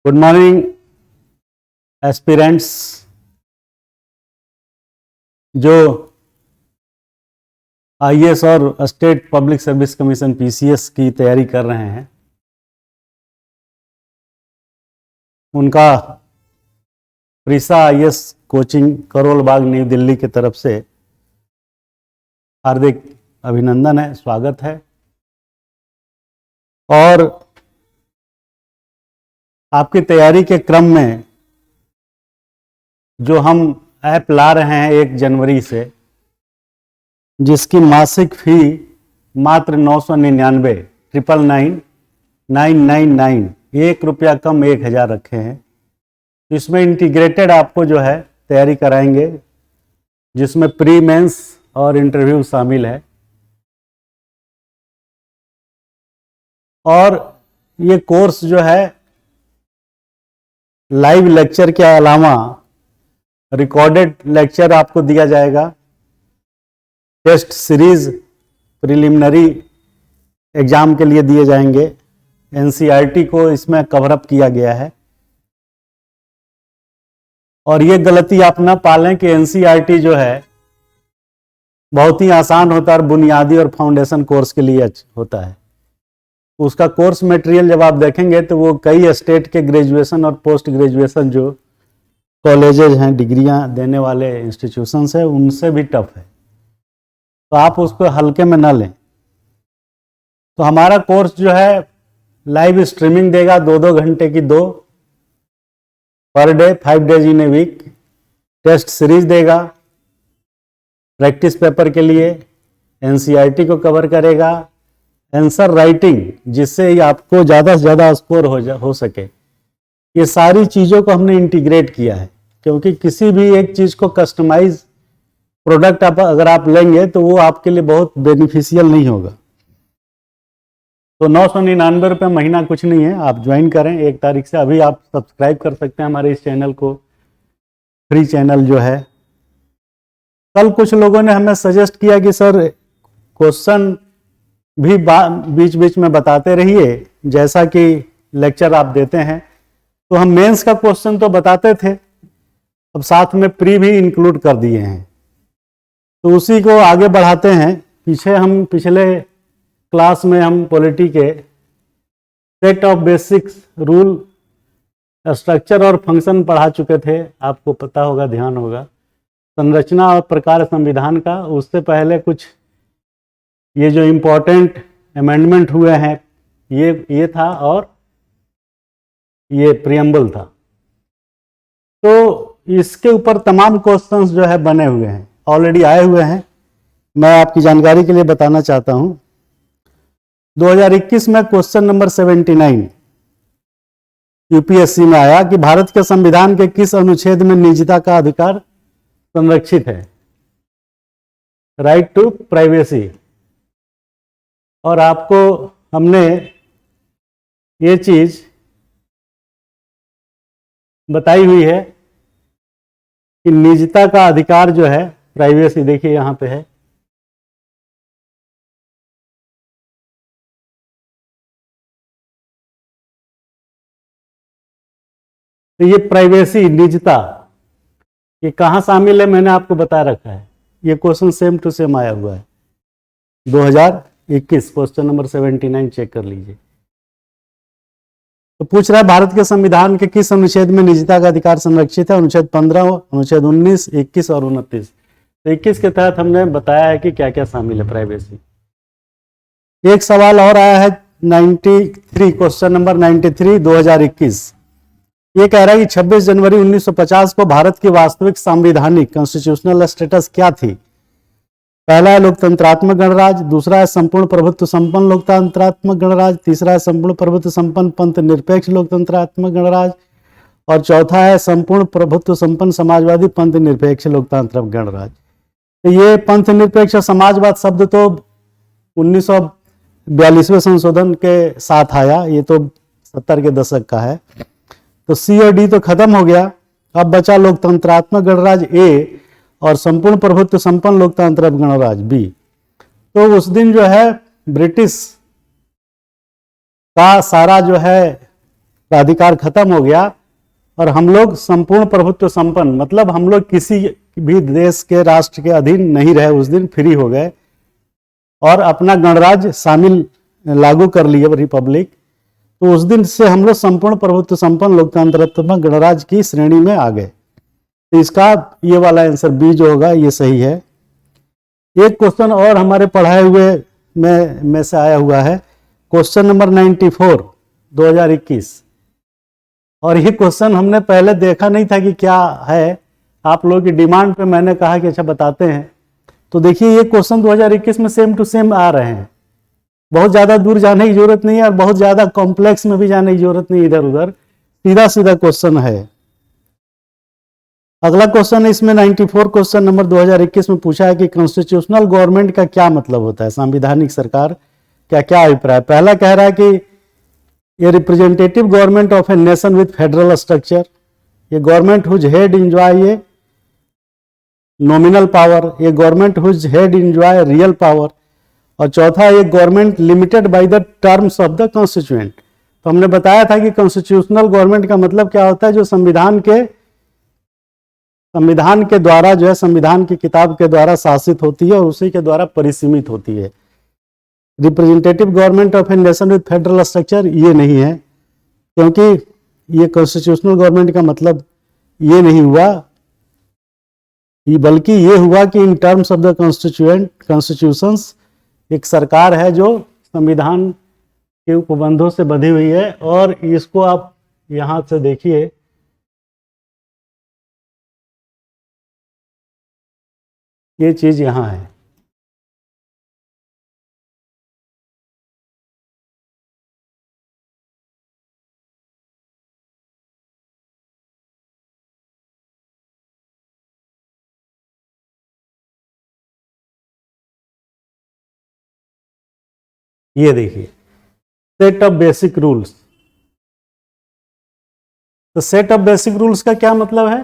Good morning aspirants जो IAS और state public service commission PCS की तैयारी कर रहे हैं, उनका प्रीसा आईएएस कोचिंग करोल बाग नई दिल्ली की तरफ से हार्दिक अभिनंदन है, स्वागत है। और आपकी तैयारी के क्रम में जो हम ऐप ला रहे हैं 1 जनवरी से, जिसकी मासिक फी मात्र 999 999 1 रुपया कम 1000 रखे हैं। इसमें इंटीग्रेटेड आपको जो है तैयारी कराएंगे, जिसमें प्री मेंस और इंटरव्यू शामिल है। और ये कोर्स जो है लाइव लेक्चर के अलावा रिकॉर्डेड लेक्चर आपको दिया जाएगा। टेस्ट सीरीज प्रिलिमिनरी एग्जाम के लिए दिए जाएंगे। एनसीईआरटी को इसमें कवर अप किया गया है। और ये गलती आप ना पालें कि एनसीईआरटी जो है बहुत ही आसान होता है और बुनियादी और फाउंडेशन कोर्स के लिए होता है। उसका कोर्स मटेरियल जब आप देखेंगे तो वो कई स्टेट के ग्रेजुएशन और पोस्ट ग्रेजुएशन जो कॉलेजेज हैं, डिग्रियां देने वाले इंस्टीट्यूशंस हैं, उनसे भी टफ है, तो आप उसको हल्के में ना लें। तो हमारा कोर्स जो है लाइव स्ट्रीमिंग देगा 2-2 घंटे की, 2 per day 5 days in a week. Test series देगा प्रैक्टिस पेपर के लिए, एनसीईआरटी को कवर करेगा, आंसर राइटिंग जिससे ही आपको ज़्यादा से ज़्यादा स्कोर हो सके। ये सारी चीज़ों को हमने इंटीग्रेट किया है, क्योंकि किसी भी एक चीज़ को कस्टमाइज प्रोडक्ट अगर आप लेंगे तो वो आपके लिए बहुत बेनिफिशियल नहीं होगा। तो 999 रुपये महीना कुछ नहीं है, आप ज्वाइन करें 1 तारीख से। अभी आप सब्सक्राइब कर सकते हैं हमारे इस चैनल को, फ्री चैनल जो है। कल कुछ लोगों ने हमें सजेस्ट किया कि सर क्वेश्चन भी बीच बीच में बताते रहिए, जैसा कि लेक्चर आप देते हैं। तो हम मेंस का क्वेश्चन तो बताते थे, अब साथ में प्री भी इंक्लूड कर दिए हैं, तो उसी को आगे बढ़ाते हैं। पिछले क्लास में हम पॉलिटी के set of basics rule, structure और फंक्शन पढ़ा चुके थे, आपको पता होगा, ध्यान होगा। संरचना और प्रकार संविधान का, उससे पहले कुछ ये जो इम्पोर्टेंट अमेंडमेंट हुए हैं ये था, और ये प्रियम्बल था। तो इसके ऊपर तमाम क्वेश्चंस जो है बने हुए हैं, ऑलरेडी आए हुए हैं। मैं आपकी जानकारी के लिए बताना चाहता हूं, 2021 में क्वेश्चन नंबर 79 यूपीएससी में आया कि भारत के संविधान के किस अनुच्छेद में निजता का अधिकार संरक्षित है? Right to privacy. और आपको हमने ये चीज बताई हुई है कि निजता का अधिकार जो है, प्राइवेसी देखिए यहां पे है, तो ये प्राइवेसी, निजता, ये कहां शामिल है मैंने आपको बता रखा है। ये क्वेश्चन सेम टू सेम आया हुआ है 2021, क्वेश्चन नंबर 79 चेक कर लीजिए। तो पूछ रहा है भारत के संविधान के किस अनुच्छेद में निजता का अधिकार संरक्षित है? अनुच्छेद 15, अनुच्छेद 19, 21 और 29। तो 21 के तहत हमने बताया है कि क्या क्या शामिल है प्राइवेसी। एक सवाल और आया है 93, क्वेश्चन नंबर 93 2021। ये कह रहा है कि 26 जनवरी 1950 को भारत की वास्तविक संवैधानिक कॉन्स्टिट्यूशनल स्टेटस क्या थी? पहला है लोकतंत्रात्मक गणराज्य, दूसरा है संपूर्ण प्रभुत्व संपन्न लोकतंत्रात्मक गणराज्य, तीसरा है संपूर्ण प्रभुत्व संपन्न पंथ निरपेक्ष लोकतंत्रात्मक गणराज्य, और चौथा है संपूर्ण प्रभुत्व संपन्न समाजवादी पंथ निरपेक्ष लोकतंत्रात्मक गणराज्य। तो ये पंथ निरपेक्ष समाजवाद शब्द तो 1942वें संशोधन के साथ आया, ये तो 70 के दशक का है। तो सी और डी तो खत्म हो गया, अब बचा लोकतंत्रात्मक गणराज्य ए और संपूर्ण प्रभुत्व संपन्न लोकतांत्रिक गणराज्य बी। तो उस दिन जो है ब्रिटिश का सारा जो है प्राधिकार खत्म हो गया और हम लोग संपूर्ण प्रभुत्व संपन्न, मतलब हम लोग किसी भी देश के राष्ट्र के अधीन नहीं रहे, उस दिन फ्री हो गए और अपना गणराज्य शामिल लागू कर लिए रिपब्लिक। तो उस दिन से हम लोग संपूर्ण प्रभुत्व संपन्न लोकतंत्रात्मक गणराज्य की श्रेणी में आ गए। तो इसका ये वाला आंसर बी जो होगा ये सही है। एक क्वेश्चन और हमारे पढ़ाए हुए में से आया हुआ है, क्वेश्चन नंबर 94 2021, और ये क्वेश्चन हमने पहले देखा नहीं था कि क्या है, आप लोगों की डिमांड पे मैंने कहा कि अच्छा बताते हैं। तो देखिए ये क्वेश्चन 2021 में सेम टू सेम आ रहे हैं, बहुत ज़्यादा दूर जाने की जरूरत नहीं है और बहुत ज़्यादा कॉम्प्लेक्स में भी जाने की जरूरत नहीं, इधर उधर सीधा सीधा क्वेश्चन है। अगला क्वेश्चन इसमें 94 क्वेश्चन नंबर 2021 में पूछा है कि कॉन्स्टिट्यूशनल गवर्नमेंट का क्या मतलब होता है, संवैधानिक सरकार का क्या अभिप्राय। पहला कह रहा है कि ये representative government of a nation with federal structure, ये गवर्नमेंट हुज हेड इंजॉय ये नॉमिनल पावर, ये government whose head enjoy real power, और चौथा ये government limited by the terms of the constituent. तो हमने बताया था कि कॉन्स्टिट्यूशनल गवर्नमेंट का मतलब क्या होता है, जो संविधान के द्वारा जो है, संविधान की किताब के द्वारा शासित होती है और उसी के द्वारा परिसीमित होती है। Representative government of a nation with federal structure ये नहीं है, क्योंकि ये कॉन्स्टिट्यूशनल गवर्नमेंट का मतलब ये नहीं हुआ, बल्कि ये हुआ कि in terms of the constitutions, एक सरकार है जो संविधान के उपबंधों से बंधी हुई है। और इसको आप यहां से देखिए, ये चीज यहां है, ये देखिए सेट ऑफ बेसिक रूल्स। तो सेट ऑफ बेसिक रूल्स का क्या मतलब है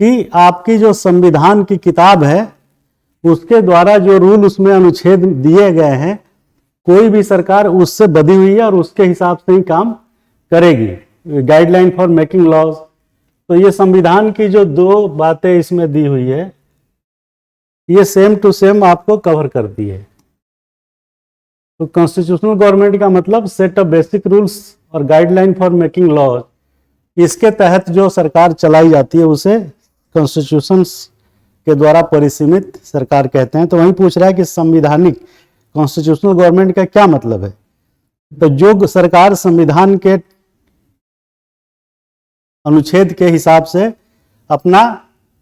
कि आपकी जो संविधान की किताब है उसके द्वारा जो रूल उसमें अनुच्छेद दिए गए हैं, कोई भी सरकार उससे बंधी हुई है और उसके हिसाब से ही काम करेगी। गाइडलाइन फॉर मेकिंग लॉज, तो ये संविधान की जो दो बातें इसमें दी हुई है ये सेम टू सेम आपको कवर करती है। तो कॉन्स्टिट्यूशनल गवर्नमेंट का मतलब सेट ऑफ बेसिक रूल्स और गाइडलाइन फॉर मेकिंग लॉज, इसके तहत जो सरकार चलाई जाती है उसे कॉन्स्टिट्यूशन के द्वारा परिसीमित सरकार कहते हैं। तो वही पूछ रहा है कि संविधानिक कॉन्स्टिट्यूशनल गवर्नमेंट का क्या मतलब है। तो जो सरकार संविधान के अनुच्छेद के हिसाब से अपना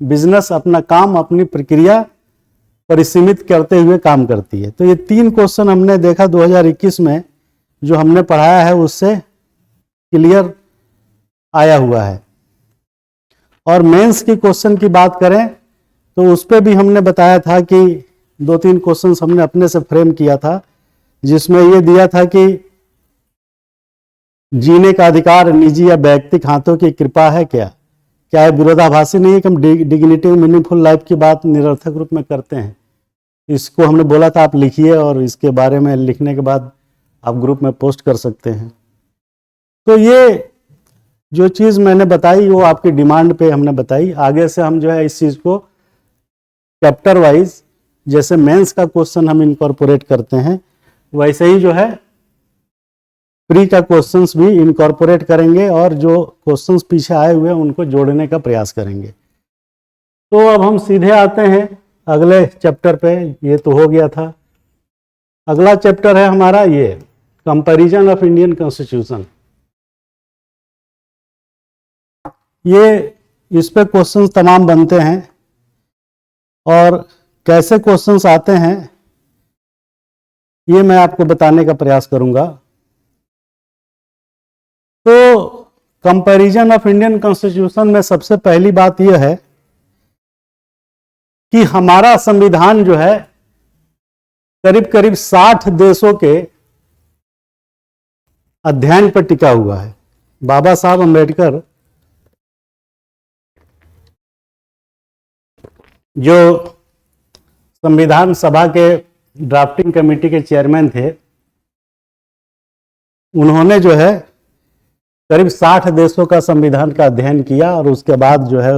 बिजनेस, अपना काम, अपनी प्रक्रिया परिसीमित करते हुए काम करती है। तो ये 3 क्वेश्चन हमने देखा 2021 में, जो हमने पढ़ाया है उससे क्लियर आया हुआ है। और मेंस की क्वेश्चन की बात करें तो उस पर भी हमने बताया था कि 2-3 क्वेश्चंस हमने अपने से फ्रेम किया था, जिसमें ये दिया था कि जीने का अधिकार निजी या व्यक्तिगत हाथों की कृपा है क्या है विरोधाभासी नहीं है कि हम डिग्निटी मीनिंगफुल लाइफ की बात निरर्थक रूप में करते हैं। इसको हमने बोला था आप लिखिए और इसके बारे में लिखने के बाद आप ग्रुप में पोस्ट कर सकते हैं। तो ये जो चीज़ मैंने बताई वो आपकी डिमांड पे हमने बताई। आगे से हम जो है इस चीज़ को चैप्टर वाइज, जैसे मेंस का क्वेश्चन हम इनकॉर्पोरेट करते हैं, वैसे ही जो है प्री का क्वेश्चंस भी इनकॉर्पोरेट करेंगे और जो क्वेश्चंस पीछे आए हुए हैं उनको जोड़ने का प्रयास करेंगे। तो अब हम सीधे आते हैं अगले चैप्टर पे। ये तो हो गया था। अगला चैप्टर है हमारा ये कंपैरिजन ऑफ इंडियन कॉन्स्टिट्यूशन। ये इस पे क्वेश्चंस तमाम बनते हैं और कैसे क्वेश्चंस आते हैं ये मैं आपको बताने का प्रयास करूंगा। तो कंपैरिजन ऑफ इंडियन कॉन्स्टिट्यूशन में सबसे पहली बात यह है कि हमारा संविधान जो है करीब करीब 60 देशों के अध्ययन पर टिका हुआ है। बाबा साहब अम्बेडकर जो संविधान सभा के ड्राफ्टिंग कमेटी के चेयरमैन थे, उन्होंने जो है करीब 60 देशों का संविधान का अध्ययन किया और उसके बाद जो है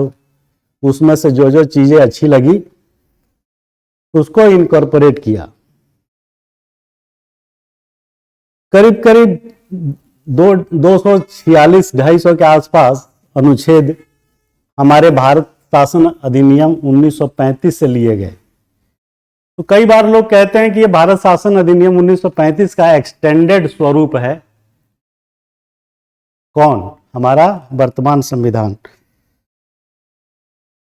उसमें से जो जो चीजें अच्छी लगी उसको इनकॉर्पोरेट किया। करीब करीब 246 250 के आसपास अनुच्छेद हमारे भारत शासन अधिनियम 1935 से लिए गए। तो कई बार लोग कहते हैं कि ये भारत शासन अधिनियम 1935 का एक्सटेंडेड स्वरूप है। कौन? हमारा वर्तमान संविधान।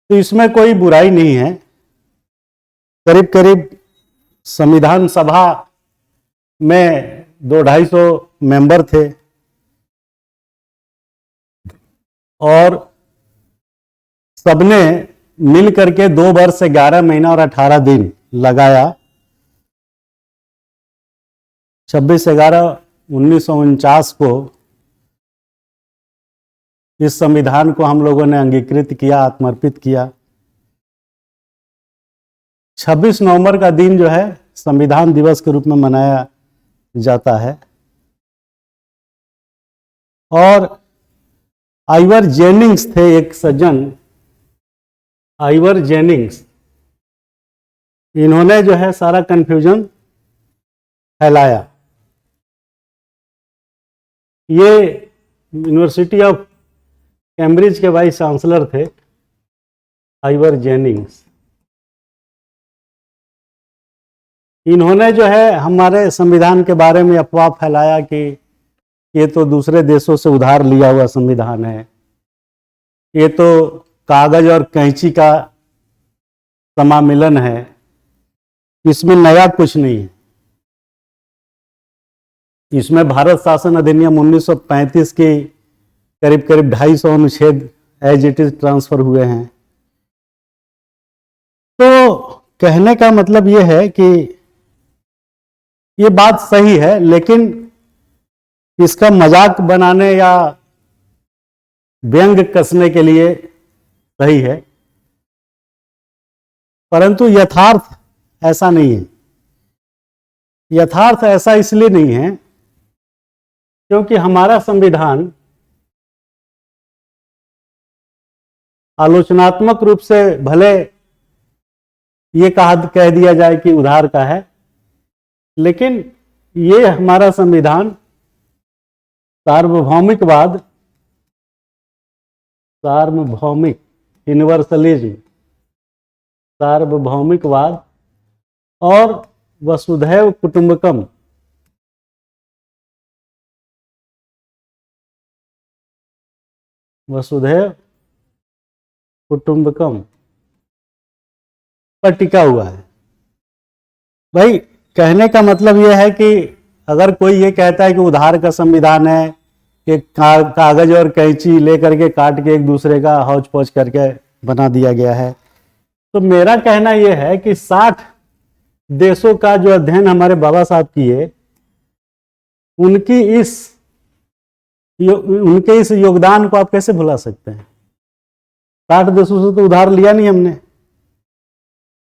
तो इसमें कोई बुराई नहीं है। करीब करीब संविधान सभा में 200-250 मेंबर थे और सबने मिल करके 2 वर्ष 11 महीना और 18 दिन लगाया। 26/11/1949 को इस संविधान को हम लोगों ने अंगीकृत किया, आत्मर्पित किया। 26 नवंबर का दिन जो है संविधान दिवस के रूप में मनाया जाता है। और आइवर जेनिंग्स थे एक सज्जन, आइवर जेनिंग्स, इन्होंने जो है सारा कंफ्यूजन फैलाया। ये यूनिवर्सिटी ऑफ कैम्ब्रिज के वाइस चांसलर थे आइवर जेनिंग्स। इन्होंने जो है हमारे संविधान के बारे में अफवाह फैलाया कि ये तो दूसरे देशों से उधार लिया हुआ संविधान है, ये तो कागज और कैंची का समामिलन है, इसमें नया कुछ नहीं है। इसमें भारत शासन अधिनियम 1935 के करीब करीब 250 अनुच्छेद एज इट इज ट्रांसफर हुए हैं। तो कहने का मतलब ये है कि ये बात सही है, लेकिन इसका मजाक बनाने या व्यंग कसने के लिए सही है, परंतु यथार्थ ऐसा नहीं है। यथार्थ ऐसा इसलिए नहीं है क्योंकि हमारा संविधान आलोचनात्मक रूप से भले ये कह दिया जाए कि उधार का है, लेकिन ये हमारा संविधान सार्वभौमिकवाद, सार्वभौमिक यूनिवर्सलिज्म, सार्वभौमिकवाद और वसुधैव कुटुंबकम, वसुधैव कुटुंबकम पर टिका हुआ है। भाई कहने का मतलब यह है कि अगर कोई ये कहता है कि उधार का संविधान है, कि कागज और कैंची लेकर के काट के एक दूसरे का हौच पौच करके बना दिया गया है, तो मेरा कहना यह है कि 60 देशों का जो अध्ययन हमारे बाबा साहब किए, उनके इस योगदान को आप कैसे भुला सकते हैं? 60 देशों से तो उधार लिया नहीं हमने,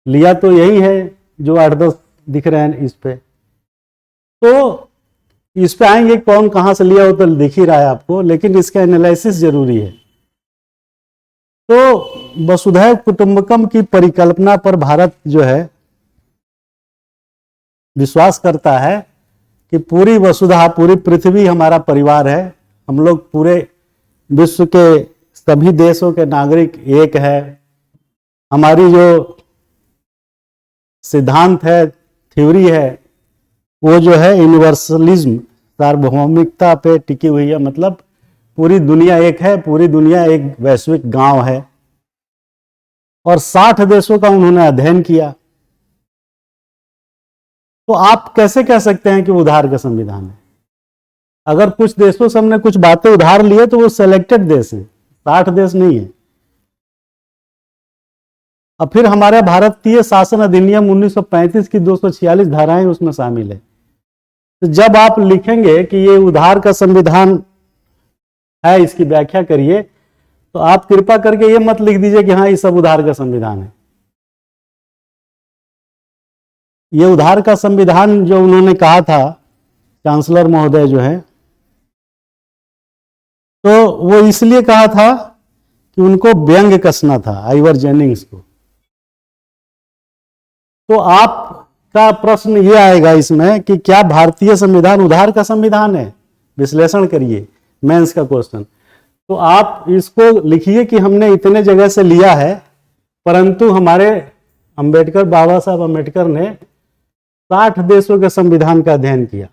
लिया तो यही है जो 8-10 दिख रहे हैं इस पे। तो इस पे आएंगे कौन कहां से लिया हो तो दिख ही रहा है आपको, लेकिन इसका एनालिसिस जरूरी है। तो वसुधैव कुटुंबकम की परिकल्पना पर भारत जो है विश्वास करता है कि पूरी वसुधा, पूरी पृथ्वी हमारा परिवार है। हम लोग पूरे विश्व के सभी देशों के नागरिक एक है। हमारी जो सिद्धांत है, थ्योरी है, वो जो है यूनिवर्सलिज्म, सार्वभौमिकता पे टिकी हुई है। मतलब पूरी दुनिया एक है, पूरी दुनिया एक वैश्विक गांव है। और 60 देशों का उन्होंने अध्ययन किया। तो आप कैसे कह सकते हैं कि उधार का संविधान है? अगर कुछ देशों से हमने कुछ बातें उधार लिए तो वो सिलेक्टेड देश हैं, 60 देश नहीं है। अब फिर हमारे भारतीय शासन अधिनियम 1935 की 246 धाराएं उसमें शामिल है। तो जब आप लिखेंगे कि ये उधार का संविधान है, इसकी व्याख्या करिए, तो आप कृपा करके ये मत लिख दीजिए कि हाँ ये सब उधार का संविधान है। ये उधार का संविधान जो उन्होंने कहा था, चांसलर महोदय जो है, तो वो इसलिए कहा था कि उनको व्यंग कसना था, आइवर जेनिंग्स को। तो आपका प्रश्न ये आएगा इसमें कि क्या भारतीय संविधान उधार का संविधान है? विश्लेषण करिए, मेंस का क्वेश्चन। तो आप इसको लिखिए कि हमने इतने जगह से लिया है, परंतु हमारे अंबेडकर, बाबा साहब अंबेडकर ने 60 देशों के संविधान का अध्ययन किया।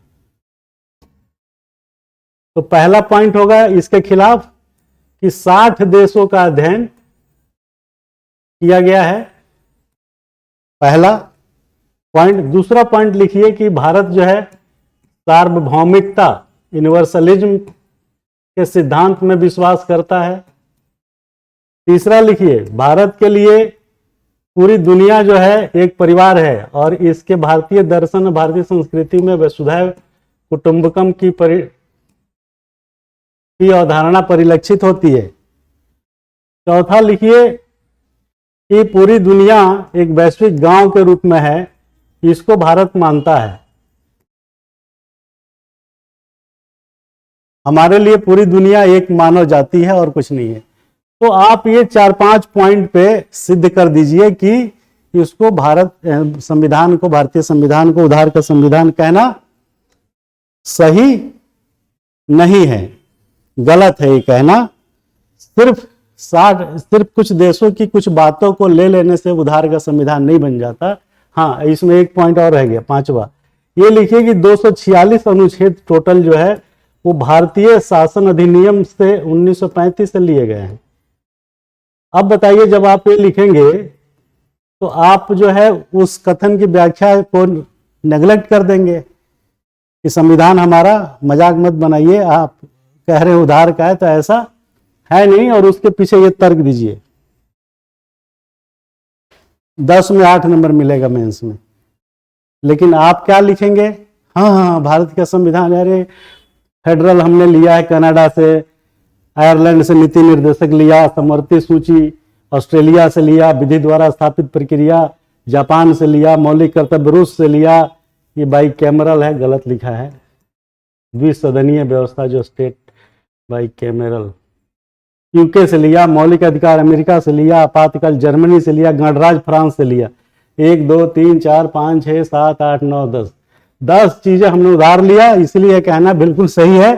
तो पहला पॉइंट होगा इसके खिलाफ कि 60 देशों का अध्ययन किया गया है, पहला पॉइंट। दूसरा पॉइंट लिखिए कि भारत जो है सार्वभौमिकता, यूनिवर्सलिज्म के सिद्धांत में विश्वास करता है। तीसरा लिखिए, भारत के लिए पूरी दुनिया जो है एक परिवार है और इसके भारतीय दर्शन, भारतीय संस्कृति में वसुधैव कुटुंबकम की अवधारणा परिलक्षित होती है। चौथा लिखिए कि पूरी दुनिया एक वैश्विक गांव के रूप में है, इसको भारत मानता है। हमारे लिए पूरी दुनिया एक मानव जाति है और कुछ नहीं है। तो आप ये 4-5 पॉइंट पे सिद्ध कर दीजिए कि इसको संविधान को, भारतीय संविधान को उधार का संविधान कहना सही नहीं है, गलत है ये कहना। सिर्फ कुछ देशों की कुछ बातों को ले लेने से उधार का संविधान नहीं बन जाता। हाँ, इसमें एक पॉइंट और रह गया, 5वां। ये लिखिए कि 246 अनुच्छेद टोटल जो है वो भारतीय शासन अधिनियम से 1935 से लिए गए हैं। अब बताइए, जब आप ये लिखेंगे तो आप जो है उस कथन की व्याख्या को नेग्लेक्ट कर देंगे कि संविधान हमारा, मजाक मत बनाइए, आप कह रहे हैं उधार का है तो ऐसा है नहीं, और उसके पीछे ये तर्क दीजिए। 10 में 8 नंबर मिलेगा मेंस में। लेकिन आप क्या लिखेंगे? हाँ, भारत का संविधान, अरे फेडरल हमने लिया है कनाडा से, आयरलैंड से नीति निर्देशक लिया, समवर्ती सूची ऑस्ट्रेलिया से लिया, विधि द्वारा स्थापित प्रक्रिया जापान से लिया, मौलिक कर्तव्य रूस से लिया। ये बाई कैमरल है, गलत लिखा है, द्विसदनीय व्यवस्था जो स्टेट बाई कैमरल। यूके से लिया, मौलिक अधिकार अमेरिका से लिया, आपातकाल जर्मनी से लिया, गणराज्य फ्रांस से लिया। 1 2 3 4 5 6 7 8 9 10 चीजें हमने उधार लिया, इसलिए कहना बिल्कुल सही है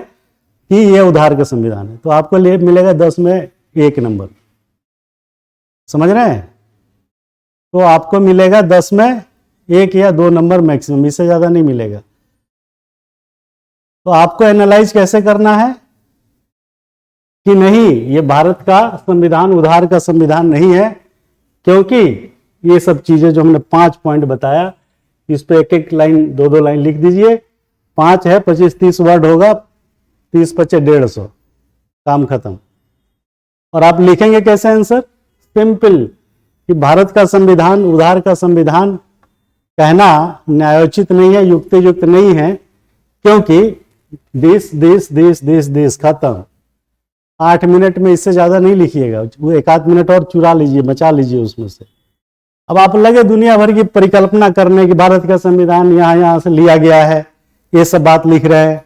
कि ये उधार का संविधान है। तो आपको मिलेगा 10 में 1 नंबर, समझ रहे हैं? तो आपको मिलेगा 10 में 1 या 2 नंबर मैक्सिमम, इससे ज्यादा नहीं मिलेगा। तो आपको एनालाइज कैसे करना है कि नहीं, ये भारत का संविधान उधार का संविधान नहीं है, क्योंकि ये सब चीजें जो हमने 5 पॉइंट बताया, इस पे 1-1 लाइन, 2-2 लाइन लिख दीजिए। 5 है, 25-30 वर्ड होगा, 30-25-150, काम खत्म। और आप लिखेंगे कैसे आंसर? सिंपल, कि भारत का संविधान उधार का संविधान कहना न्यायोचित नहीं है, युक्तियुक्त नहीं है, क्योंकि देश खत्म। 8 मिनट में इससे ज्यादा नहीं लिखिएगा, वो 1-8 मिनट और चुरा लीजिए, बचा लीजिए उसमें से। अब आप लगे दुनिया भर की परिकल्पना करने की भारत का संविधान यहाँ से लिया गया है, ये सब बात लिख रहे हैं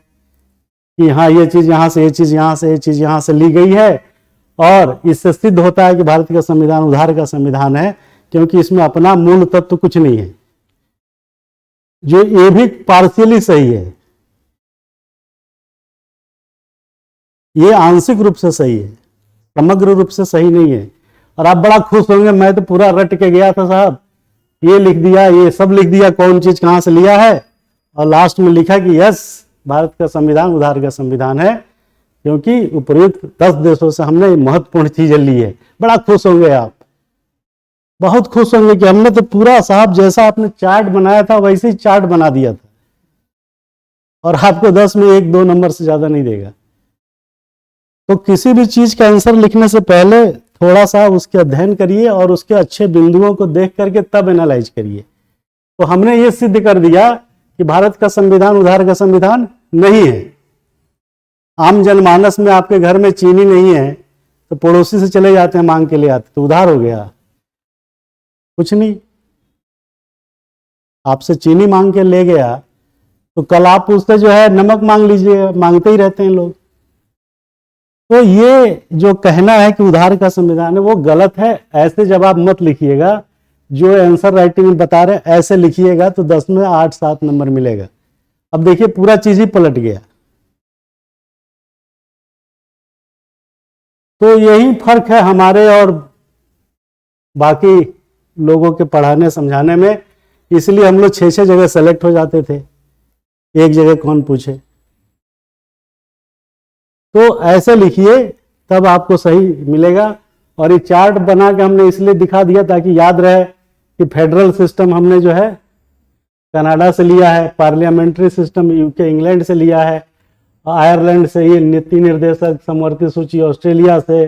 कि हाँ ये चीज यहाँ से, ये चीज यहाँ से, ये चीज यहाँ से ली गई है, और इससे सिद्ध होता है कि भारत का संविधान उधार का संविधान है, क्योंकि इसमें अपना मूल तत्व कुछ नहीं है। जो ये भी पार्शियली सही है, ये आंशिक रूप से सही है, समग्र रूप से सही नहीं है। और आप बड़ा खुश होंगे, मैं तो पूरा रट के गया था साहब, ये लिख दिया, ये सब लिख दिया, कौन चीज कहां से लिया है, और लास्ट में लिखा कि यस, भारत का संविधान उधार का संविधान है, क्योंकि उपयुक्त 10 देशों से हमने महत्वपूर्ण चीजें ली है। बड़ा खुश होंगे आप, बहुत खुश होंगे कि हमने तो पूरा साहब जैसा आपने चार्ट बनाया था वैसे ही चार्ट बना दिया था, और आपको 10 में 1-2 नंबर से ज्यादा नहीं देगा। तो किसी भी चीज का आंसर लिखने से पहले थोड़ा सा उसके अध्ययन करिए और उसके अच्छे बिंदुओं को देख करके तब एनालाइज करिए। तो हमने ये सिद्ध कर दिया कि भारत का संविधान उधार का संविधान नहीं है। आम जनमानस में आपके घर में चीनी नहीं है तो पड़ोसी से चले जाते हैं मांग के ले आते, तो उधार हो गया? कुछ नहीं। आपसे चीनी मांग के ले गया तो कल आप उससे जो है नमक मांग लीजिए, मांगते ही रहते हैं लोग। तो ये जो कहना है कि उधार का संविधान है वो गलत है। ऐसे जवाब मत लिखिएगा, जो आंसर राइटिंग में बता रहे हैं ऐसे लिखिएगा तो 10 में 8-7 नंबर मिलेगा। अब देखिए पूरा चीज ही पलट गया। तो यही फर्क है हमारे और बाकी लोगों के पढ़ाने समझाने में, इसलिए हम लोग 6-6 जगह सेलेक्ट हो जाते थे, एक जगह कौन पूछे। तो ऐसे लिखिए तब आपको सही मिलेगा। और ये चार्ट बना के हमने इसलिए दिखा दिया ताकि याद रहे कि फेडरल सिस्टम हमने जो है कनाडा से लिया है, पार्लियामेंट्री सिस्टम यूके इंग्लैंड से लिया है, आयरलैंड से ये नीति निर्देशक समवर्ती सूची ऑस्ट्रेलिया से,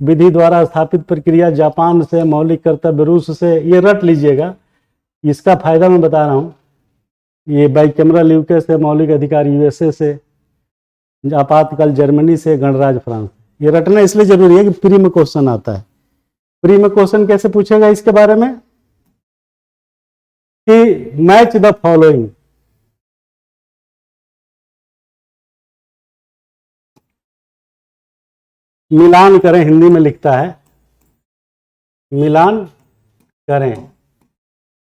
विधि द्वारा स्थापित प्रक्रिया जापान से, मौलिक कर्तव्य रूस से। ये रट लीजिएगा, इसका फायदा मैं बता रहा हूँ। ये बाइकैमरल यूके से, मौलिक अधिकार यूएसए से, आपातकाल जर्मनी से, गणराज्य फ्रांस। ये रटना इसलिए जरूरी है कि प्री में क्वेश्चन आता है। प्री में क्वेश्चन कैसे पूछेगा इसके बारे में कि मैच द फॉलोइंग, मिलान करें, हिंदी में लिखता है मिलान करें,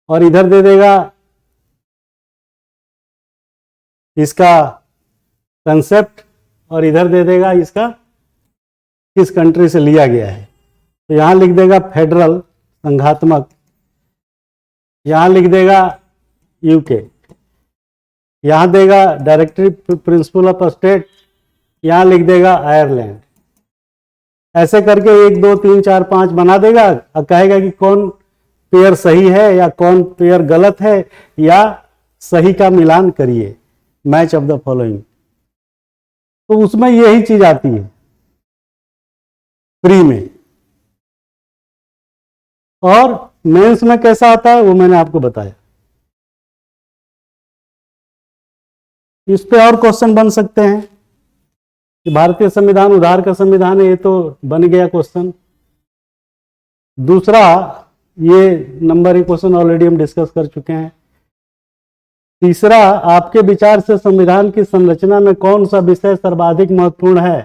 और इधर दे देगा इसका कंसेप्ट और इधर दे देगा इसका किस कंट्री से लिया गया है। तो यहां लिख देगा फेडरल संघात्मक, यहां लिख देगा यूके, यहां देगा डायरेक्टिव प्रिंसिपल ऑफ स्टेट, यहां लिख देगा आयरलैंड। ऐसे करके 1 2 3 4 5 बना देगा और कहेगा कि कौन पेयर सही है या कौन पेयर गलत है, या सही का मिलान करिए, मैच ऑफ द फॉलोइंग। तो उसमें यही चीज आती है प्री में। और मेंस में कैसा आता है वो मैंने आपको बताया। इस पे और क्वेश्चन बन सकते हैं कि भारतीय संविधान उधार का संविधान है, ये तो बन गया क्वेश्चन। दूसरा, ये नंबर 1 क्वेश्चन ऑलरेडी हम डिस्कस कर चुके हैं। तीसरा, आपके विचार से संविधान की संरचना में कौन सा विषय सर्वाधिक महत्वपूर्ण है,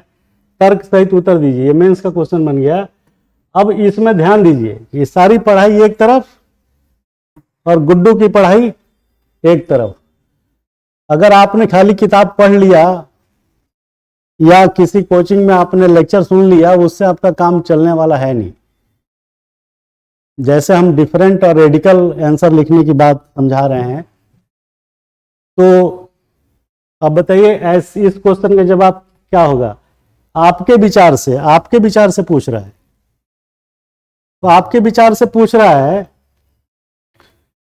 तर्क सहित उत्तर दीजिए। ये मेंस का क्वेश्चन बन गया। अब इसमें ध्यान दीजिए, ये सारी पढ़ाई एक तरफ और गुड्डू की पढ़ाई एक तरफ। अगर आपने खाली किताब पढ़ लिया या किसी कोचिंग में आपने लेक्चर सुन लिया, उससे आपका काम चलने वाला है नहीं। जैसे हम डिफरेंट और रेडिकल आंसर लिखने की बात समझा रहे हैं, तो अब बताइए इस क्वेश्चन का जवाब क्या होगा। आपके विचार से पूछ रहा है। तो आपके विचार से पूछ रहा है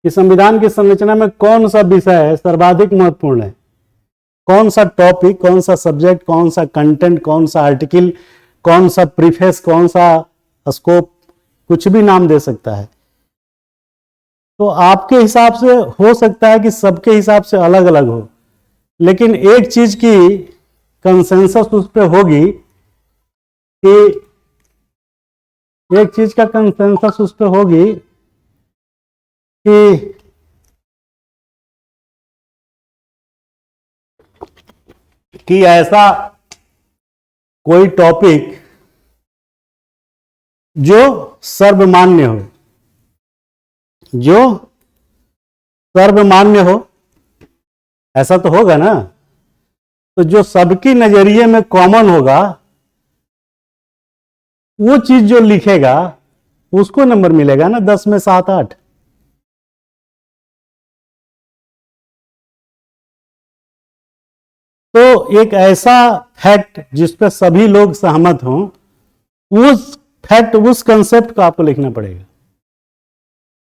कि संविधान की संरचना में कौन सा विषय सर्वाधिक महत्वपूर्ण है, कौन सा टॉपिक, कौन सा सब्जेक्ट, कौन सा कंटेंट, कौन सा आर्टिकल, कौन सा प्रीफेस, कौन सा स्कोप, कुछ भी नाम दे सकता है। तो आपके हिसाब से हो सकता है कि सबके हिसाब से अलग अलग हो, लेकिन एक चीज की कंसेंसस उस पर होगी कि कि ऐसा कोई टॉपिक जो सर्वमान्य हो, ऐसा तो होगा ना। तो जो सबकी नजरिए में कॉमन होगा, वो चीज जो लिखेगा उसको नंबर मिलेगा ना, 10 में 7-8। तो एक ऐसा फैक्ट जिस पे सभी लोग सहमत हों, उस फैक्ट, उस कंसेप्ट को आपको लिखना पड़ेगा।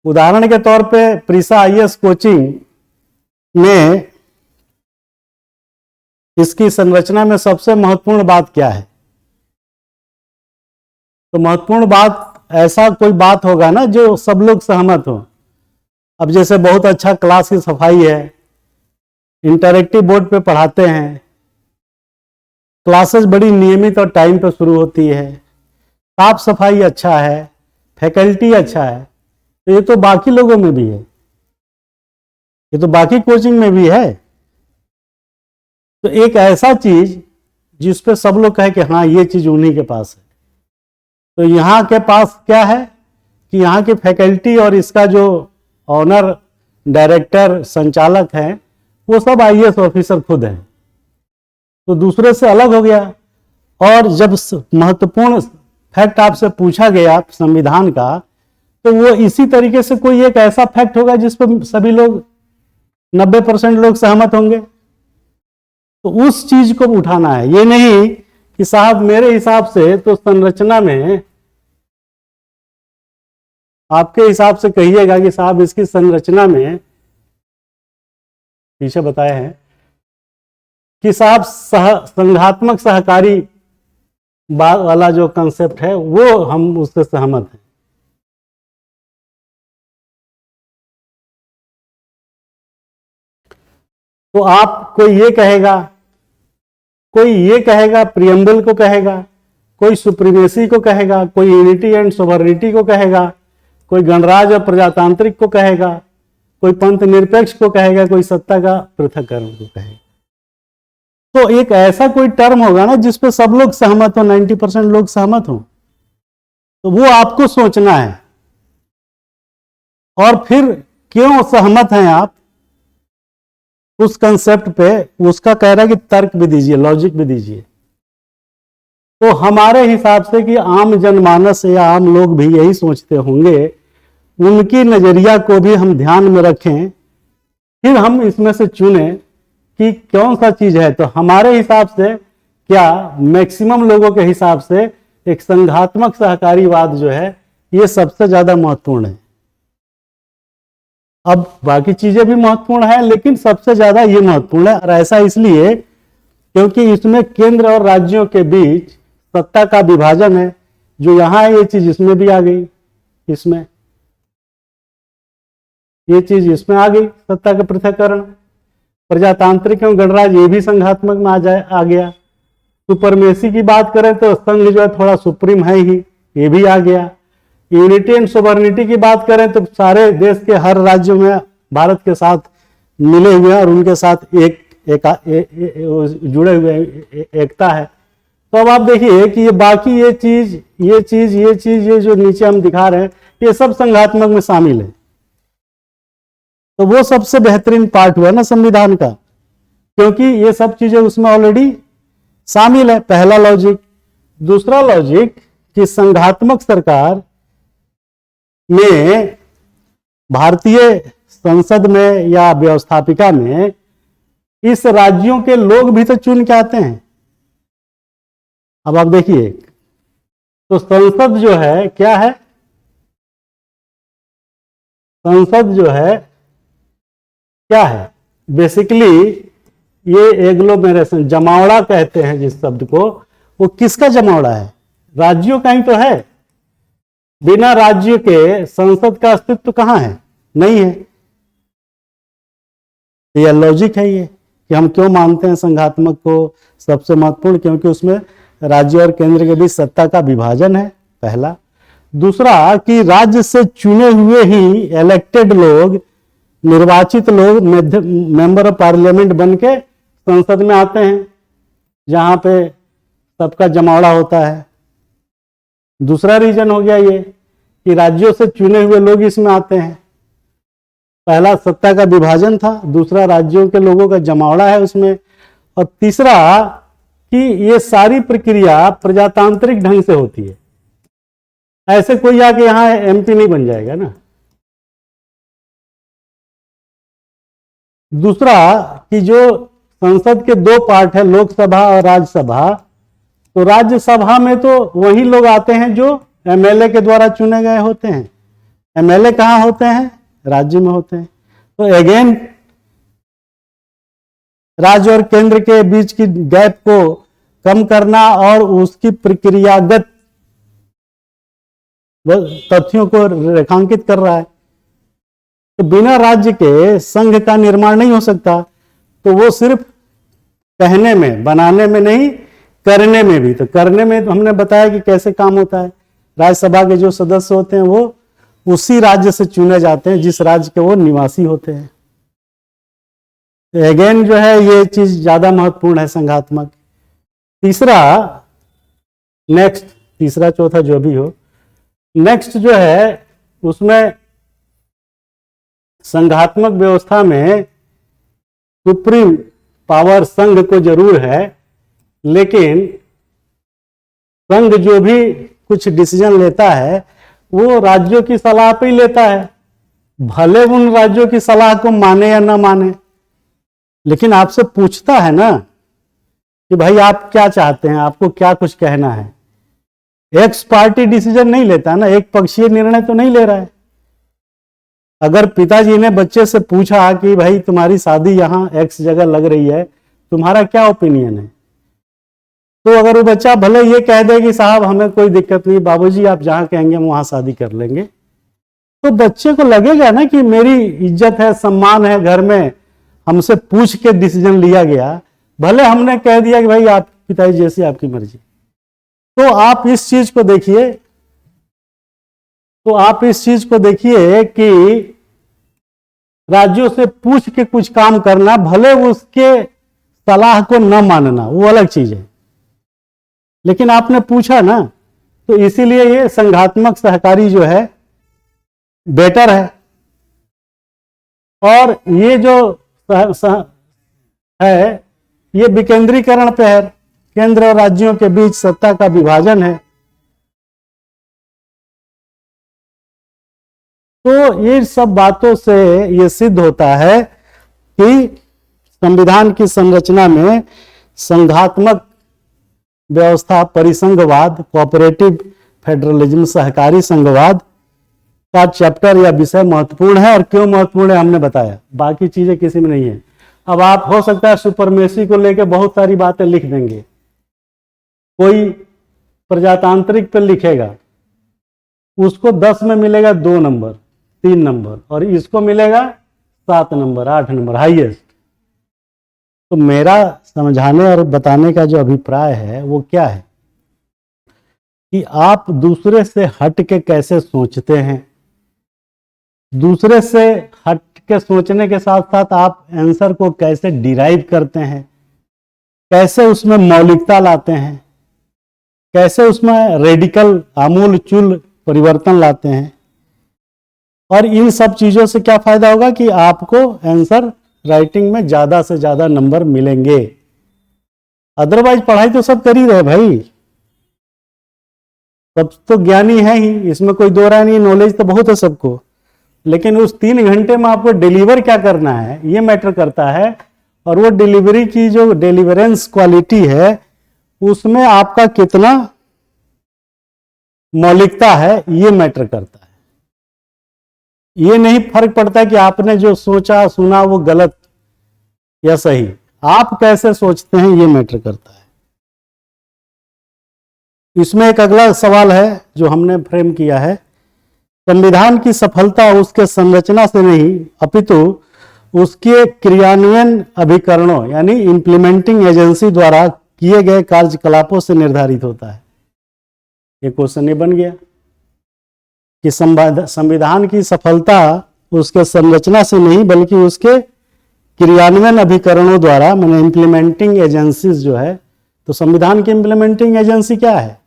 उदाहरण के तौर पे प्रीसा आईएएस कोचिंग में इसकी संरचना में सबसे महत्वपूर्ण बात क्या है। तो महत्वपूर्ण बात, ऐसा कोई बात होगा ना जो सब लोग सहमत हो। अब जैसे बहुत अच्छा क्लास की सफाई है, इंटरैक्टिव बोर्ड पे पढ़ाते हैं, क्लासेस बड़ी नियमित और टाइम पर शुरू होती है, साफ सफाई अच्छा है, फैकल्टी अच्छा है, तो ये तो बाकी लोगों में भी है, ये तो बाकी कोचिंग में भी है। तो एक ऐसा चीज जिस पे सब लोग कहे कि हाँ ये चीज उन्हीं के पास है। तो यहाँ के पास क्या है कि यहाँ की फैकल्टी और इसका जो ऑनर, डायरेक्टर, संचालक हैं, वो सब आईएएस ऑफिसर खुद हैं। तो दूसरे से अलग हो गया। और जब महत्वपूर्ण फैक्ट आपसे पूछा गया संविधान का, तो वो इसी तरीके से कोई एक ऐसा फैक्ट होगा जिस पर सभी लोग 90% लोग सहमत होंगे। तो उस चीज को उठाना है। ये नहीं कि साहब मेरे हिसाब से तो संरचना में, आपके हिसाब से कहिएगा कि साहब इसकी संरचना में पीछे बताए हैं कि साहब संघात्मक सहकारी वाला जो कंसेप्ट है वो हम उससे सहमत हैं। तो आप कोई ये कहेगा प्रियम्बल को कहेगा, कोई सुप्रीमेसी को कहेगा, कोई यूनिटी एंड सोवरेनिटी को कहेगा, कोई गणराज और प्रजातांत्रिक को कहेगा, कोई पंथ निरपेक्ष को कहेगा, कोई सत्ता का पृथक्करण को कहेगा। तो एक ऐसा कोई टर्म होगा ना जिस पे सब लोग सहमत हो, 90% लोग सहमत हो, तो वो आपको सोचना है। और फिर क्यों सहमत हैं आप उस कंसेप्ट पे, उसका कह रहा है कि तर्क भी दीजिए, लॉजिक भी दीजिए। तो हमारे हिसाब से कि आम जनमानस या आम लोग भी यही सोचते होंगे, उनकी नजरिया को भी हम ध्यान में रखें, फिर हम इसमें से चुने कि कौन सा चीज है। तो हमारे हिसाब से क्या मैक्सिमम लोगों के हिसाब से एक संघात्मक सहकारीवाद जो है ये सबसे ज्यादा महत्वपूर्ण है। अब बाकी चीजें भी महत्वपूर्ण है, लेकिन सबसे ज्यादा ये महत्वपूर्ण है। और ऐसा इसलिए क्योंकि इसमें केंद्र और राज्यों के बीच सत्ता का विभाजन है। जो यहां है ये चीज इसमें भी आ गई, इसमें ये चीज इसमें आ गई, सत्ता का पृथक्करण। प्रजातांत्रिक एवं गणराज ये भी संघात्मक में आ गया। सुपरमेसी की बात करें तो संघ जो है थोड़ा सुप्रीम है ही, ये भी आ गया। यूनिटी एंड सोवरेनिटी की बात करें तो सारे देश के हर राज्य में भारत के साथ मिले हुए हैं और उनके साथ जुड़े हुए एकता है। तो अब आप देखिए कि ये बाकी ये चीज ये जो नीचे हम दिखा रहे हैं ये सब संघात्मक में शामिल है। तो वो सबसे बेहतरीन पार्ट हुआ ना संविधान का, क्योंकि ये सब चीजें उसमें ऑलरेडी शामिल है। पहला लॉजिक। दूसरा लॉजिक कि संघात्मक सरकार में भारतीय संसद में या व्यवस्थापिका में इस राज्यों के लोग भी तो चुन के आते हैं। अब आप देखिए तो संसद जो है क्या है, संसद जो है क्या है बेसिकली, ये एग्लोमेरेशन, जमावड़ा कहते हैं जिस शब्द को, वो किसका जमावड़ा है? राज्यों का ही तो है। बिना राज्य के संसद का अस्तित्व कहां है? नहीं है। यह लॉजिक है ये कि हम क्यों मानते हैं संघात्मक को सबसे महत्वपूर्ण, क्योंकि उसमें राज्य और केंद्र के बीच सत्ता का विभाजन है, पहला। दूसरा कि राज्य से चुने हुए ही इलेक्टेड लोग, निर्वाचित लोग मेंबर ऑफ पार्लियामेंट बन के संसद में आते हैं, जहां पे सबका जमावड़ा होता है। दूसरा रीजन हो गया ये कि राज्यों से चुने हुए लोग इसमें आते हैं। पहला सत्ता का विभाजन था, दूसरा राज्यों के लोगों का जमावड़ा है उसमें, और तीसरा कि ये सारी प्रक्रिया प्रजातांत्रिक ढंग से होती है। ऐसे कोई आके यहां एमपी नहीं बन जाएगा ना। दूसरा कि जो संसद के दो पार्ट है, लोकसभा और राज्यसभा, तो राज्यसभा में तो वही लोग आते हैं जो एमएलए के द्वारा चुने गए होते हैं। एमएलए कहाँ होते हैं? राज्य में होते हैं। तो अगेन राज्य और केंद्र के बीच की गैप को कम करना और उसकी प्रक्रियागत तथ्यों को रेखांकित कर रहा है। तो बिना राज्य के संघ का निर्माण नहीं हो सकता। तो वो सिर्फ कहने में, बनाने में नहीं, करने में भी। तो करने में तो हमने बताया कि कैसे काम होता है। राज्यसभा के जो सदस्य होते हैं वो उसी राज्य से चुने जाते हैं जिस राज्य के वो निवासी होते हैं। तो अगेन जो है ये चीज ज्यादा महत्वपूर्ण है संघात्मक। तीसरा, नेक्स्ट, तीसरा चौथा जो भी हो, नेक्स्ट जो है उसमें संघात्मक व्यवस्था में सुप्रीम पावर संघ को जरूर है, लेकिन संघ जो भी कुछ डिसीजन लेता है वो राज्यों की सलाह पे ही लेता है, भले उन राज्यों की सलाह को माने या ना माने, लेकिन आपसे पूछता है ना कि भाई आप क्या चाहते हैं, आपको क्या कुछ कहना है। एक्स पार्टी डिसीजन नहीं लेता ना, एक पक्षीय निर्णय तो नहीं ले रहा है। अगर पिताजी ने बच्चे से पूछा कि भाई तुम्हारी शादी यहां एक्स जगह लग रही है, तुम्हारा क्या ओपिनियन है, तो अगर वो बच्चा भले ये कह दे कि साहब हमें कोई दिक्कत नहीं, बाबूजी आप जहां कहेंगे हम वहां शादी कर लेंगे, तो बच्चे को लगेगा ना कि मेरी इज्जत है, सम्मान है, घर में हमसे पूछ के डिसीजन लिया गया, भले हमने कह दिया कि भाई आप पिताजी जैसी आपकी मर्जी। तो आप इस चीज को देखिए, कि राज्यों से पूछ के कुछ काम करना, भले उसके सलाह को न मानना, वो अलग चीज है, लेकिन आपने पूछा ना, तो इसीलिए ये संघात्मक सहकारी जो है बेटर है। और ये जो है ये विकेंद्रीकरण पे है, केंद्र और राज्यों के बीच सत्ता का विभाजन है। तो ये सब बातों से ये सिद्ध होता है कि संविधान की संरचना में संघात्मक व्यवस्था, परिसंघवाद, कोऑपरेटिव फेडरलिज्म, सहकारी संघवाद का चैप्टर या विषय महत्वपूर्ण है। और क्यों महत्वपूर्ण है हमने बताया, बाकी चीजें किसी में नहीं है। अब आप हो सकता है सुपरमेसी को लेकर बहुत सारी बातें लिख देंगे, कोई प्रजातांत्रिक पे लिखेगा, उसको 10 में मिलेगा 2 नंबर, 3 नंबर, और इसको मिलेगा 7 नंबर, 8 नंबर हाईएस्ट। तो मेरा समझाने और बताने का जो अभिप्राय है वो क्या है कि आप दूसरे से हट के कैसे सोचते हैं, दूसरे से हट के सोचने के साथ साथ आप आंसर को कैसे डिराइव करते हैं, कैसे उसमें मौलिकता लाते हैं, कैसे उसमें रेडिकल आमूल चूल परिवर्तन लाते हैं। और इन सब चीजों से क्या फायदा होगा कि आपको आंसर राइटिंग में ज्यादा से ज्यादा नंबर मिलेंगे। अदरवाइज पढ़ाई तो सब कर ही रहे भाई, सब तो ज्ञानी है ही, इसमें कोई दो राय नहीं, नॉलेज तो बहुत है सबको, लेकिन उस 3 घंटे में आपको डिलीवर क्या करना है ये मैटर करता है। और वो डिलीवरी की जो डिलीवरेंस क्वालिटी है उसमें आपका कितना मौलिकता है ये मैटर करता है। ये नहीं फर्क पड़ता कि आपने जो सोचा सुना वो गलत या सही, आप कैसे सोचते हैं ये मैटर करता है। इसमें एक अगला सवाल है जो हमने फ्रेम किया है, संविधान की सफलता उसके संरचना से नहीं अपितु उसके क्रियान्वयन अभिकरणों यानी इंप्लीमेंटिंग एजेंसी द्वारा किए गए कार्यकलापों से निर्धारित होता है। ये क्वेश्चन ये बन गया कि संविधान की सफलता उसके संरचना से नहीं बल्कि उसके क्रियान्वयन अभिकरणों द्वारा, मैंने इंप्लीमेंटिंग एजेंसीज जो है, तो संविधान की इंप्लीमेंटिंग एजेंसी क्या है?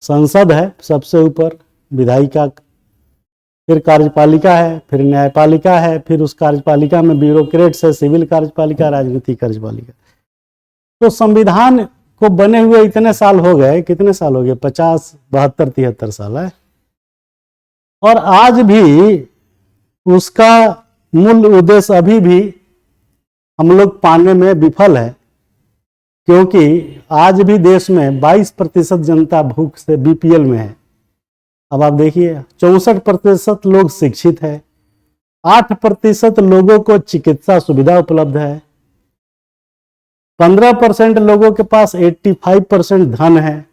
संसद है सबसे ऊपर, विधायिका, फिर कार्यपालिका है, फिर न्यायपालिका है, फिर उस कार्यपालिका में ब्यूरोक्रेट्स है, सिविल कार्यपालिका, राजनीतिक कार्यपालिका। तो संविधान को बने हुए इतने साल हो गए, कितने साल हो गए? 50, 72, 73 साल है, और आज भी उसका मूल उद्देश्य अभी भी हम लोग पाने में विफल है, क्योंकि आज भी देश में 22% जनता भूख से बीपीएल में है। अब आप देखिए 64% लोग शिक्षित है, 8% लोगों को चिकित्सा सुविधा उपलब्ध है, 15% लोगों के पास 85% धन है।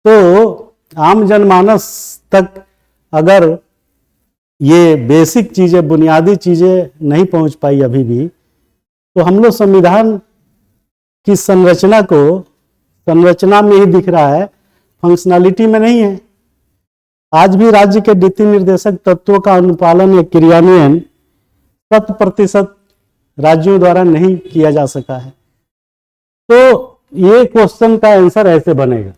तो आम जनमानस तक अगर ये बेसिक चीजें, बुनियादी चीजें नहीं पहुंच पाई अभी भी, तो हम लोग संविधान की संरचना में ही दिख रहा है, फंक्शनलिटी में नहीं है। आज भी राज्य के नीति निर्देशक तत्वों का अनुपालन या क्रियान्वयन 100% राज्यों द्वारा नहीं किया जा सका है। तो ये क्वेश्चन का आंसर ऐसे बनेगा।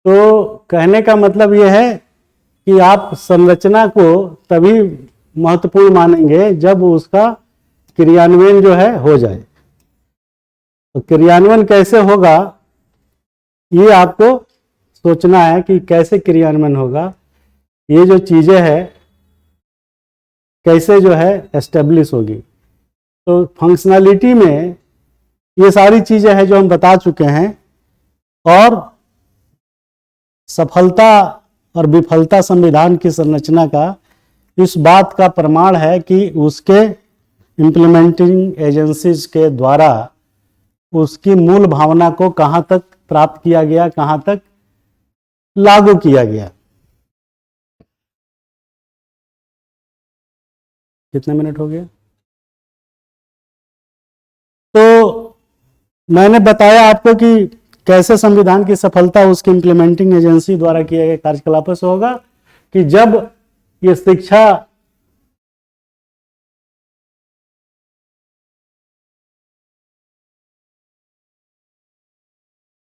तो कहने का मतलब यह है कि आप संरचना को तभी महत्वपूर्ण मानेंगे जब उसका क्रियान्वयन जो है हो जाए। तो क्रियान्वयन कैसे होगा ये आपको सोचना है कि कैसे क्रियान्वयन होगा, ये जो चीजें हैं कैसे जो है एस्टेब्लिश होगी। तो फंक्शनैलिटी में ये सारी चीजें हैं जो हम बता चुके हैं, और सफलता और विफलता संविधान की संरचना का इस बात का प्रमाण है कि उसके इम्प्लीमेंटिंग एजेंसीज के द्वारा उसकी मूल भावना को कहाँ तक प्राप्त किया गया, कहाँ तक लागू किया गया। कितने मिनट हो गए? तो मैंने बताया आपको कि कैसे संविधान की सफलता उसकी इम्प्लीमेंटिंग एजेंसी द्वारा किए गए कार्यकलापों से होगा, कि जब ये शिक्षा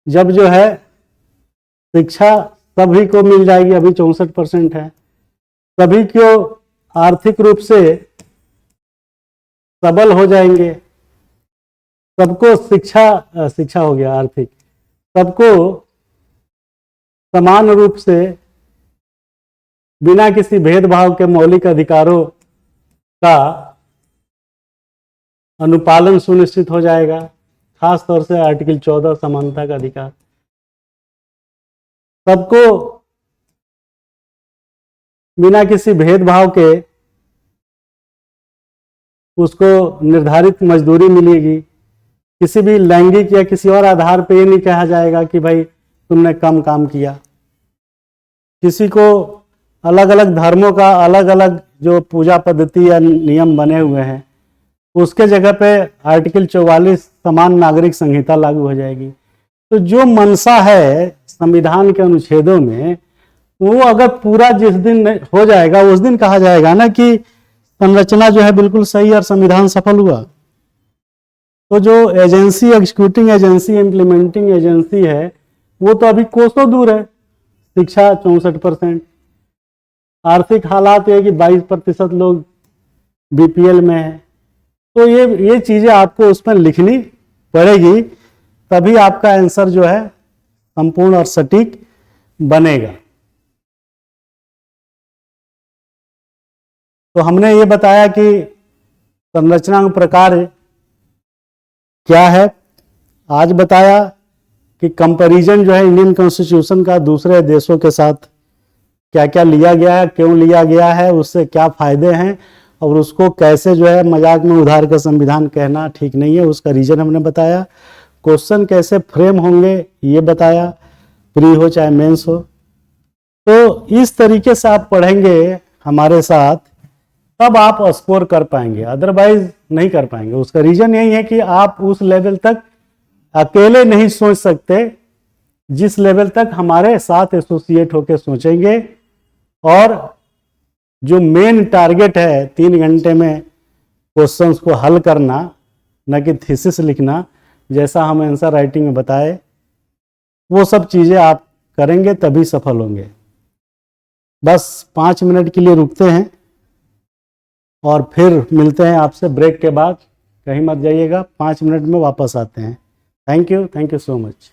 जब जो है शिक्षा सभी को मिल जाएगी, अभी 64% है, सभी को आर्थिक रूप से सबल हो जाएंगे, सबको शिक्षा हो गया आर्थिक, सबको समान रूप से बिना किसी भेदभाव के मौलिक अधिकारों का अनुपालन सुनिश्चित हो जाएगा, खास तौर से आर्टिकल 14 समानता का अधिकार। सबको बिना किसी भेदभाव के उसको निर्धारित मजदूरी मिलेगी, किसी भी लैंगिक या किसी और आधार पर ये नहीं कहा जाएगा कि भाई तुमने कम काम किया। किसी को अलग अलग धर्मों का अलग अलग जो पूजा पद्धति या नियम बने हुए हैं उसके जगह पे आर्टिकल 44 समान नागरिक संहिता लागू हो जाएगी। तो जो मंशा है संविधान के अनुच्छेदों में, वो अगर पूरा जिस दिन हो जाएगा उस दिन कहा जाएगा ना कि संरचना जो है बिल्कुल सही और संविधान सफल हुआ। तो जो agency, executing agency, implementing agency है, वो तो अभी कोसों दूर है। शिक्षा 64%, आर्थिक हालात ये कि 22% लोग बीपीएल में है। तो ये चीजें आपको उसमें लिखनी पड़ेगी, तभी आपका आंसर जो है संपूर्ण और सटीक बनेगा। तो हमने ये बताया कि संरचना का प्रकार क्या है, आज बताया कि कंपैरिजन जो है इंडियन कॉन्स्टिट्यूशन का दूसरे देशों के साथ क्या क्या लिया गया है, क्यों लिया गया है, उससे क्या फायदे हैं, और उसको कैसे जो है मजाक में उधार का संविधान कहना ठीक नहीं है, उसका रीजन हमने बताया। क्वेश्चन कैसे फ्रेम होंगे ये बताया, प्री हो चाहे मेंस हो। तो इस तरीके से आप पढ़ेंगे हमारे साथ, तब आप स्कोर कर पाएंगे, अदरवाइज नहीं कर पाएंगे। उसका रीजन यही है कि आप उस लेवल तक अकेले नहीं सोच सकते जिस लेवल तक हमारे साथ एसोसिएट होकर सोचेंगे। और जो मेन टारगेट है 3 घंटे में क्वेश्चंस को हल करना, न कि थीसिस लिखना, जैसा हम आंसर राइटिंग में बताए, वो सब चीज़ें आप करेंगे तभी सफल होंगे। बस 5 मिनट के लिए रुकते हैं और फिर मिलते हैं आपसे ब्रेक के बाद। कहीं मत जाइएगा, 5 मिनट में वापस आते हैं। Thank you so much.